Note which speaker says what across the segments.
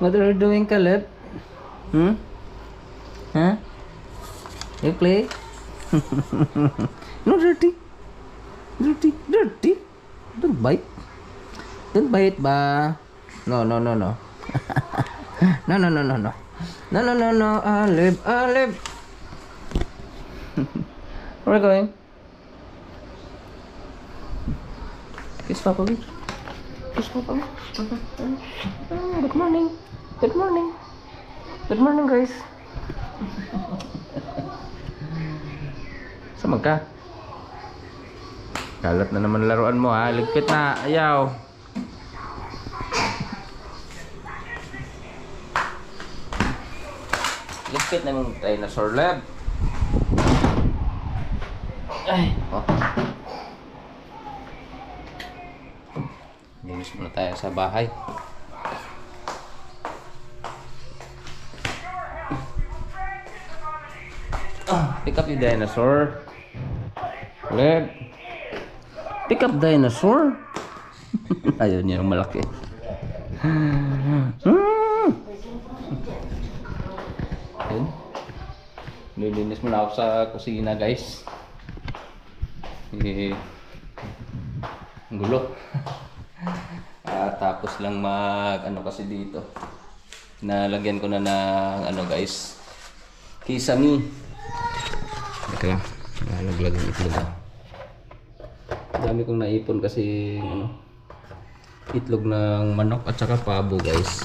Speaker 1: What are you doing, Caleb? Hmm? Huh? You play? No, dirty. Dirty. Dirty. Don't bite. Don't bite ba? No, no, no, no. No, no, no, no, no. No, no, no, no. Olive, Olive. Where are we going? Kiss Papa B. Kiss Papa B. Good morning. Good morning. Good morning, guys. Sama ka? Kalat na naman laruan mo ha. Ligpit na. Ayaw. Ligpit na yung dinosaur lab. Ay. Oh. Linis muna tayo sa bahay. Pick up yung dinosaur. Leg. Pick up dinosaur. Ayaw niya yung malaki. Ayun. Nilinis muna ako sa kusina, guys. Ang gulo. Tapos lang ano kasi dito. Nalagyan ko na ng ano, guys. Kisame. Teka lang, nalaglag yung itlog. Dami kong naipon kasi ano, itlog ng manok at saka pabo, guys.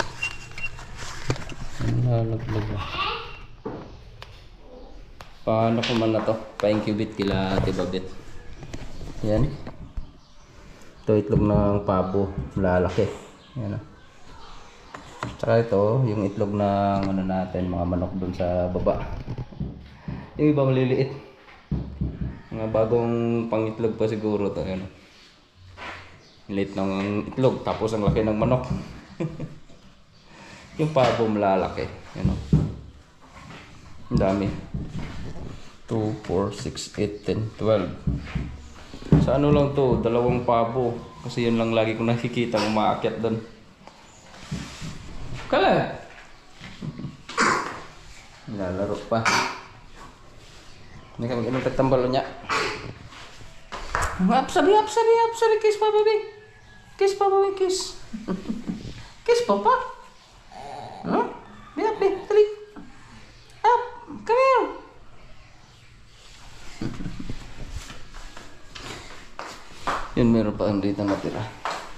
Speaker 1: Nalaglag na. Paano ko man na to? Pa-incubate kila Ate Babet. Yan. Ito itlog ng pabo, lalaki. Yan. Tsaka ito, yung itlog ng ano natin, mga manok dun sa baba. Yung iba maliliit. Mga bagong pangitlog pa siguro to. Yan. Liit ng itlog, tapos ang laki ng manok. Yung pabo malalaki. Yan. Ang dami. 2, 4, 6, 8, 10, 12. Sa ano lang to, dalawang pabo. Kasi yun lang lagi ko nakikita umaakyat doon. Kala! Nilalaro pa. Hindi ka mag-inong tagtambalo niya. Apsabi, apsabi, apsabi. Kiss Papa B. Kiss Papa B, kiss. Kiss Papa. Huh? Biap, biap, tali. Up, come here. Yun, meron pa dito natira.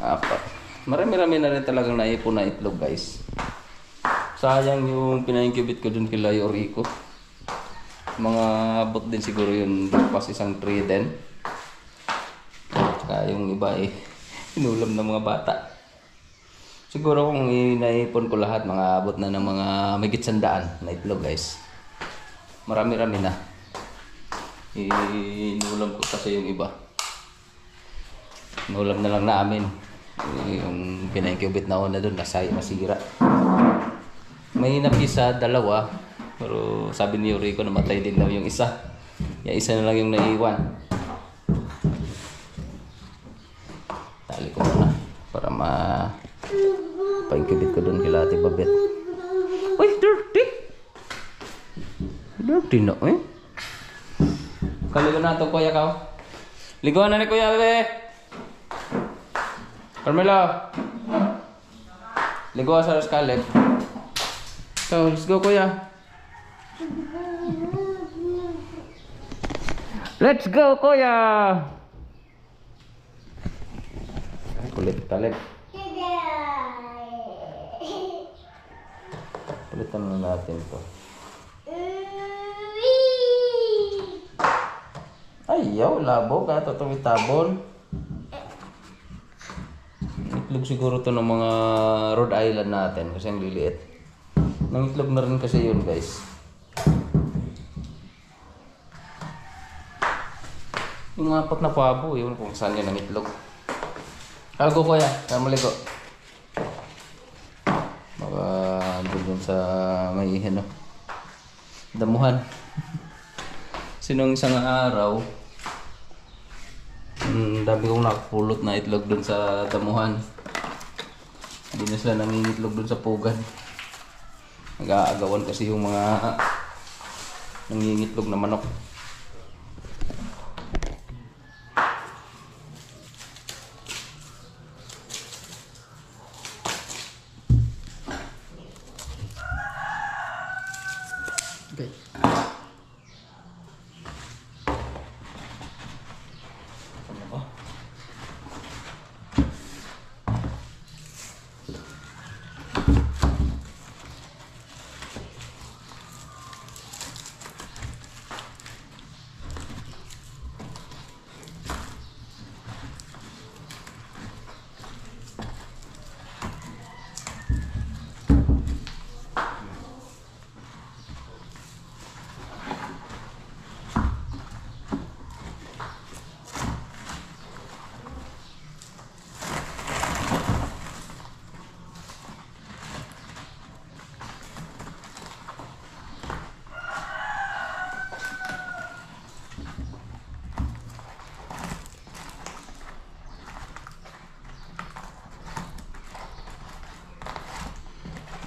Speaker 1: Apat. Marami-rami na rin talagang naipon na itlog, guys. Sayang yung pina-incubate ko dun kila Yoriko. Mga abot din siguro yun. Pas isang tray din. Tsaka yung iba inulam ng mga bata. Siguro kung naipon ko lahat, mga abot na ng mga mahigit 100 na itlog, guys. Marami-rami na. Inulam ko kasi yung iba. Inulam na lang namin. Yung pina-incubate na una doon, masira. May napisa, 2. Pero sabi ni Yoriko, namatay din daw yung isa. Yung isa na lang yung naiwan. Tali ko muna para pa-incubate ko doon kila Ate Babet. Uy, dirty! Dirty na, eh? Kaligo na ito, kuya ka. Ligoan na ni Kuya, bebe! Carmelo! Ligoan sa Caleb. So, let's go, kuya. Let's go, kuya! Kulit, Caleb. Kulitan na natin to. Ayaw, labo ka. Totong itabon. Itlog siguro to ng mga Rhode Island natin kasi ang liliit. Nangitlog na rin kasi yun, guys. Yung 4 na pabo, yun kung saan yun nangitlog. Kalgo ko yan, kaya maligo. Baka doon sa may damuhan. Sinong isang araw, dami kong nakapulot na itlog doon sa damuhan. Hindi na sila nangingitlog doon sa pugan. Nag-aagawan kasi yung mga nangingitlog na manok. Okay. Ano ba?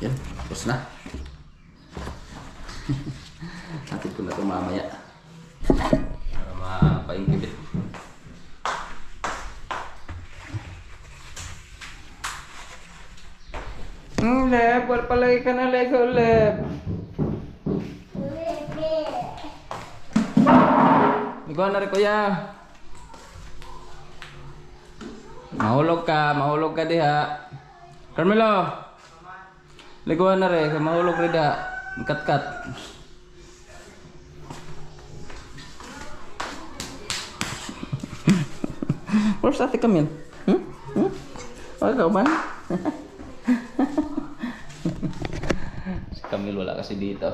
Speaker 1: Yan, tapos na. Hatid ko na ito mamaya para mapaingkibit. Lep, wala palagi ka na Lego, Lep. Liguan na rin, kuya. Mahulog ka diha. Carmelo, liguan na rin, mahulog rin diha. Kat-kat. Where's Ate Camille? Okay ka ba? Si Camille wala kasi dito.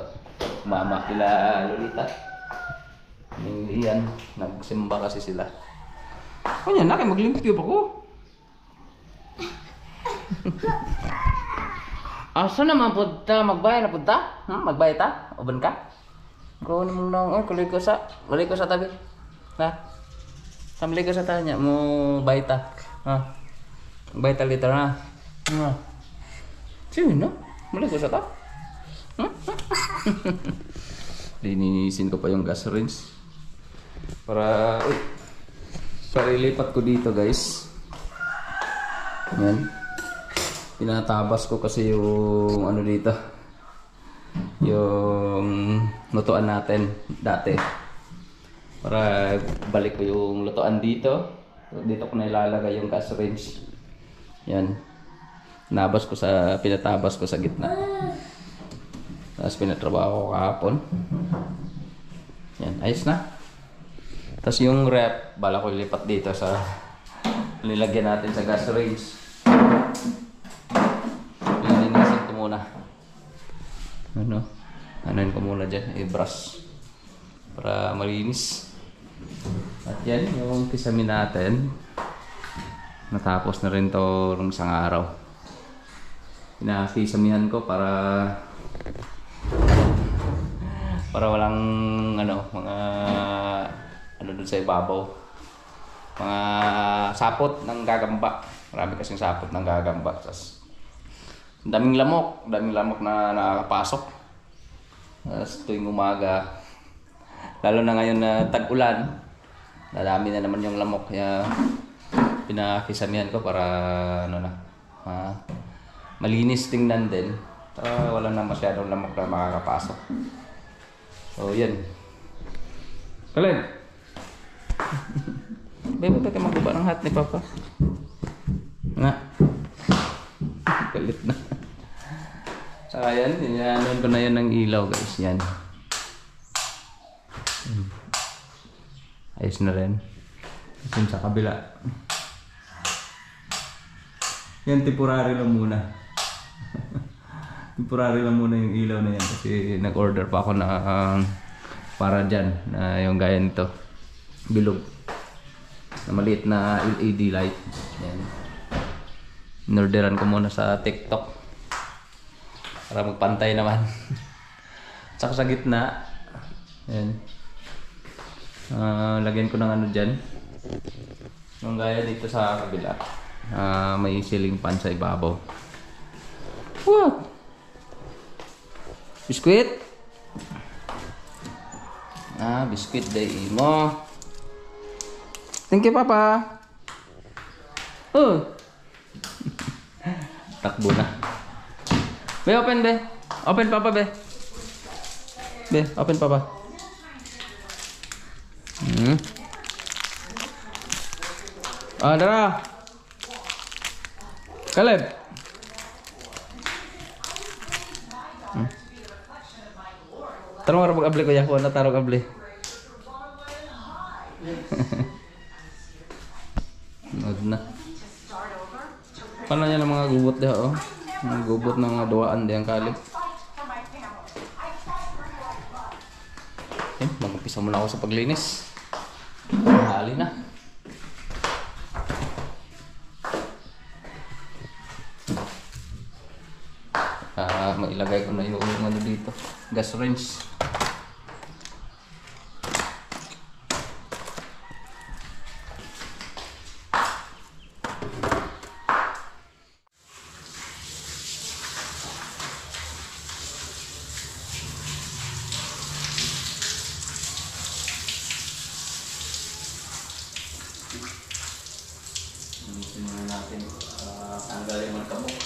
Speaker 1: Mama kila Lolita. Iyan, nagsimba kasi sila. Kanya na, maglimpyo pa ko. Asa naman punta? Magbayad na punta? Magbayad ta? Uban ka? Gawin mong nang, balik ko sa tabi. Na? Samli ko sa tanya mo baita. Baita liter na. Sino? Mali ko sa ta? Linisin ko pa yung gas rinse. Para ilipat ko dito, guys. Yan. Pinatabas ko kasi yung ano dito. Yung lutuan natin dati. Para balik ko yung lutuan dito. Dito ko na ilalagay yung gas range. Yan. Pinatabas ko sa gitna. Tapos pinatrabaho ko kahapon. Yan, ayos na. Tapos yung rep, bala ko ilipat dito sa nilagyan natin sa gas range. Linisin ko muna. Anuin ko muna dyan, i-brush para malinis. At yan, yung kisame natin. Natapos na rin to ng isang araw. Pinakisamihan ko para walang mga doon sa ibabaw. Mga sapot ng gagamba. Marami kasing sapot ng gagamba. Tapos daming lamok na nakakapasok. Tapos tuwing umaga, lalo na ngayon na tag-ulan, nadami na naman yung lamok. Kaya pinakisamihan ko para malinis tingnan din. Wala na masyadong lamok na makakapasok. So yan. Kalin! Bebe, ba't ka magbuba ng hat ni Papa? Nga. Galit na. Saka yan, inanon ko na yan ng ilaw, guys. Yan. Ayos na rin. Yan sa kabila. Yan, temporary lang muna. Temporary lang muna yung ilaw na yan. Kasi nag-order pa ako na para dyan. Na yung gaya nito. Bilog. Na maliit na LED light. Yan. Inorderan ko muna sa TikTok. Para magpantay naman. Tsaka sa gitna. Yan. Lagyan ko ng ano dyan. Yung gaya dito sa kabila. May ceiling fan sa ibabaw. What? Biskuit? Ah, biskuit day mo. Thank you, Papa. Oh. Takbo na. Be, open, be. Open, Papa, be. Be, open, Papa. Ah, dara. Caleb. Tarong ara mag-abli ko ya, ko na tarong abli. Nod na. Paano niya ng mga gubot diha oh? Mga gubot ng mga duwaan diyang Caleb. Mag-umpisa muna ako sa paglinis. Hali na. Mailagay ko na yung ano dito, gas range. Simulan natin tanggalin ang kabok.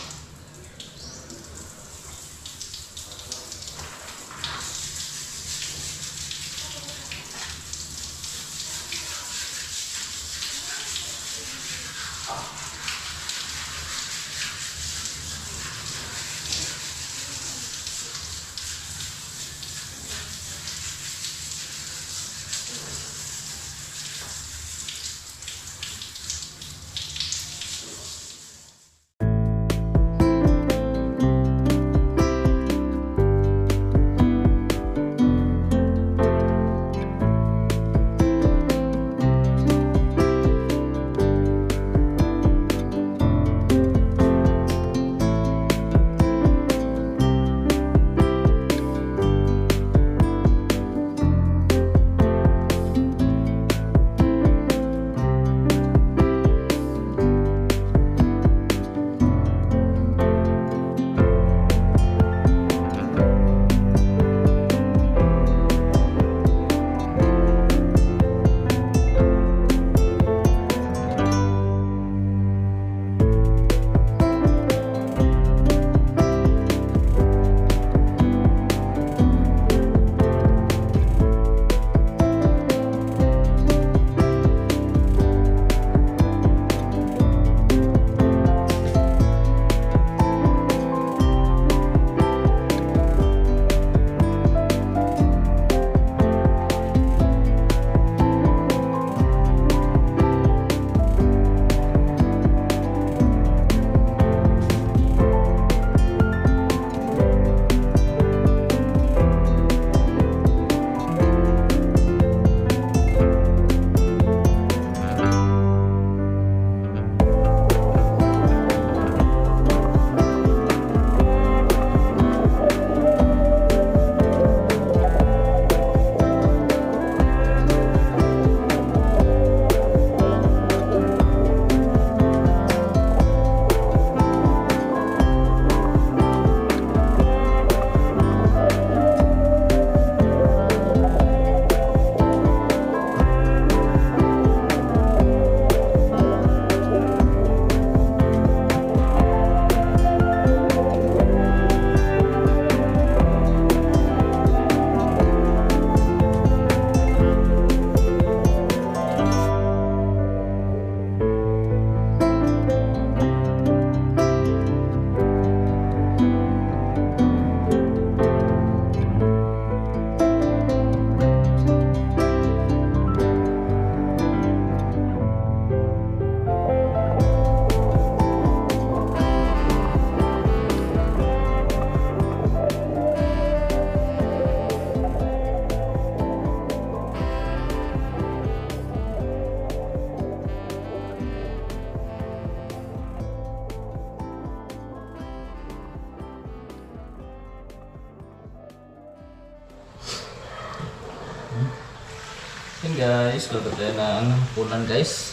Speaker 1: Yan guys, luto tayo ng punan guys.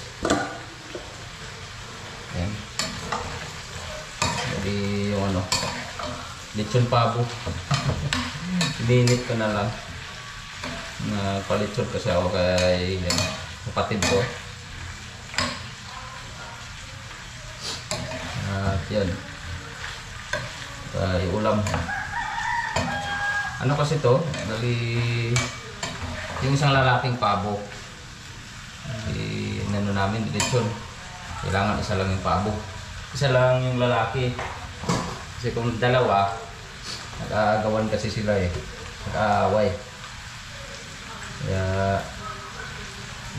Speaker 1: Yan. Jadi yung ano, lechon pabo. Ininit ko na lang. Nagpalitsod kasi ako kay kapatid ko. At yun. Kay ulam. Ano kasi to? Dali yung isang lalaking pabo. Inano namin lechon. Kailangan isa lang yung pabo. Isa lang yung lalaki. Kasi kung dalawa, nag-aagawan kasi sila nag-aaway. Kaya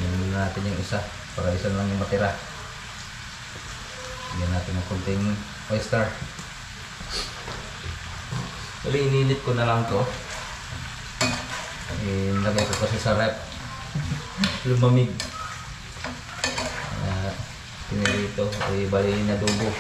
Speaker 1: yun natin yung isa para isa lang yung matira. Bigyan natin ng konting oyster. Pero ininit ko na lang to. Lagay ko kasi sa rep. Lumamig. Pinirito. Bali na dugo.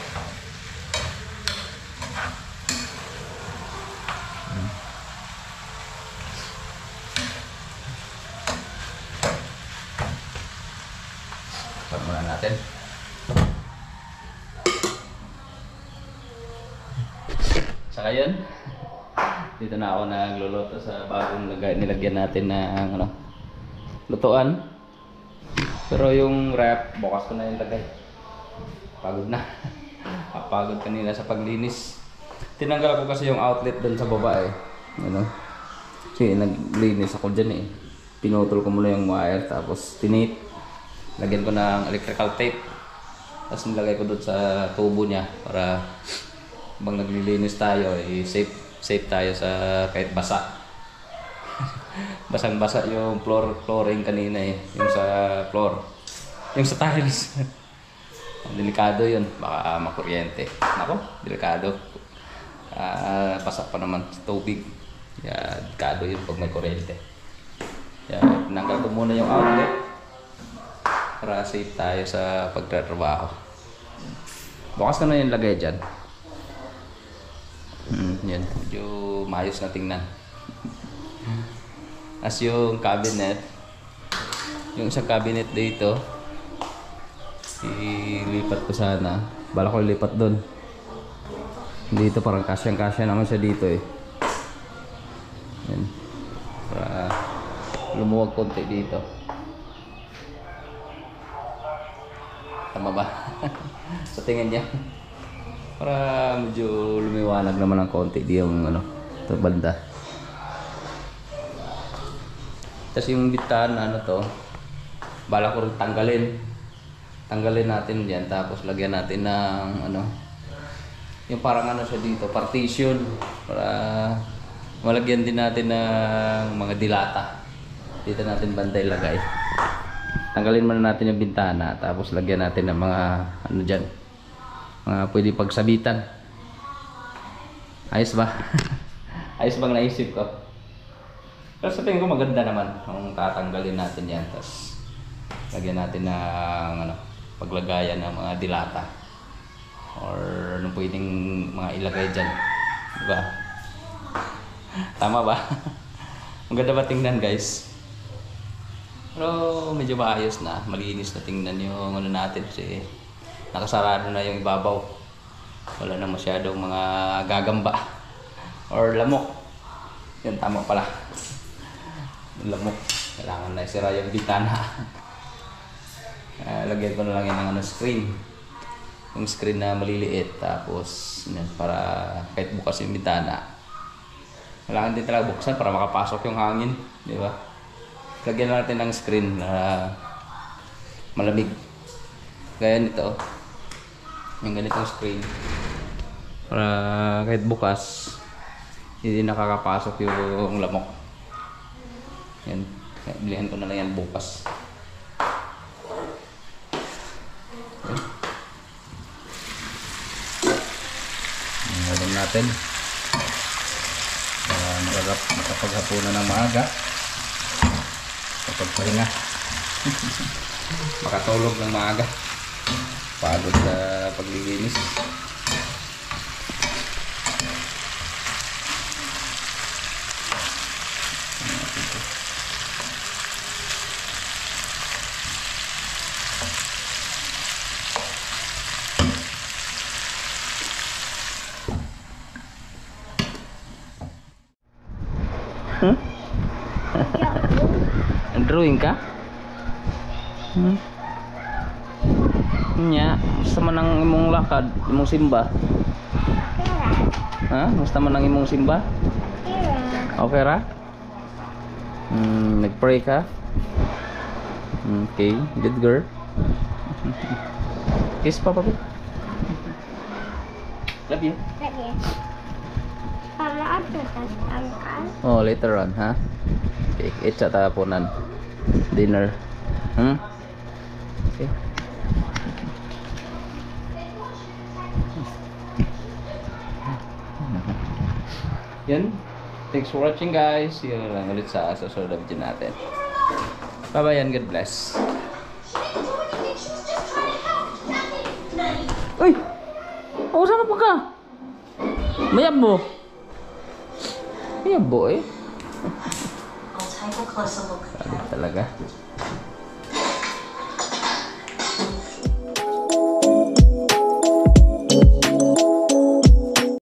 Speaker 1: Pag muna natin. Saka yun, dito na ako nagluluto sa bagong nilagyan natin ng lutuan. Pero yung wrap, bukas ko na yung lagay. Pagod na. Pagod kanina sa paglinis. Tinanggal ko kasi yung outlet dun sa baba Kasi naglinis ako dyan Pinutol ko muna yung wire tapos tinate. Lagyan ko ng electrical tape. Tapos nilagay ko dun sa tubo niya para bang naglilinis tayo, safe tayo sa kahit basa. Basang-basa yung flooring kanina yung sa floor. Yung sa tiles. Delikado yun, baka makuryente. Nako, delikado. Basa pa naman sa tubig. Delikado yun pag may kuryente. Tinanggal ko muna yung outlet para safe tayo sa pagtatrabaho. Bukas na yung lagay dyan. Yan, medyo maayos na tingnan. As yung cabinet, yung isang cabinet dito, ilipat ko sana. Bala ko ilipat doon. Dito parang kasyang-kasya naman siya dito Yan. Para lumuwag konti dito. Tama ba? Sa tingin niya. Para medyo lumiwanag naman ng konti di yung ito banda. Tapos yung bitana to, bala ko rin tanggalin natin diyan tapos lagyan natin ng yung parang siya dito, partition para malagyan din natin ng mga dilata. Dito natin banda ilagay. Tanggalin muna natin yung bintana tapos lagyan natin ng mga diyan. Pwede pagsabitan. Ayos ba? Ayos bang naisip ko? Pero sa tingin ko maganda naman kung tatanggalin natin yan. Tapos lagyan natin ng paglagayan ng mga dilata. Or anong pwedeng mga ilagay dyan. Diba? Tama ba? Maganda ba tingnan guys? Pero medyo maayos na. Malinis na tingnan yung natin kasi nakasarado na yung ibabaw. Wala na masyadong mga gagamba or lamok. Yan, tama pala. Lamok. Kailangan na isira yung bitana. Lagyan ko na lang yan ng screen. Yung screen na maliliit. Tapos yan, para kahit bukas yung bitana. Kailangan din talaga buksan para makapasok yung hangin. Di ba? Lagyan natin ng screen na malamig. Gaya nito. Yung ganitong screen para kahit bukas hindi nakakapasok yung lamok. Yan, bilihan ko na lang yan bukas. Ngayon natin makapaghapunan ng maaga kapag pahinga. Makatulog ng maaga. Pagod sa paglilinis. Drawing ka? Nya, basta man ang imong lakad, imong simba. Ha? Basta man ang imong simba? Okay ra? Nag-pray ka? Okay, good girl. Kiss pa, papi. Love you. Oh, later on, ha? Okay, itcha tapunan. Dinner. Okay. Yan. Thanks for watching, guys. See you lang ulit sa susunod na video natin. Bye-bye and God bless. Uy! Oh, saan pa ka? Mayabo. Mayabo eh. Sabi talaga.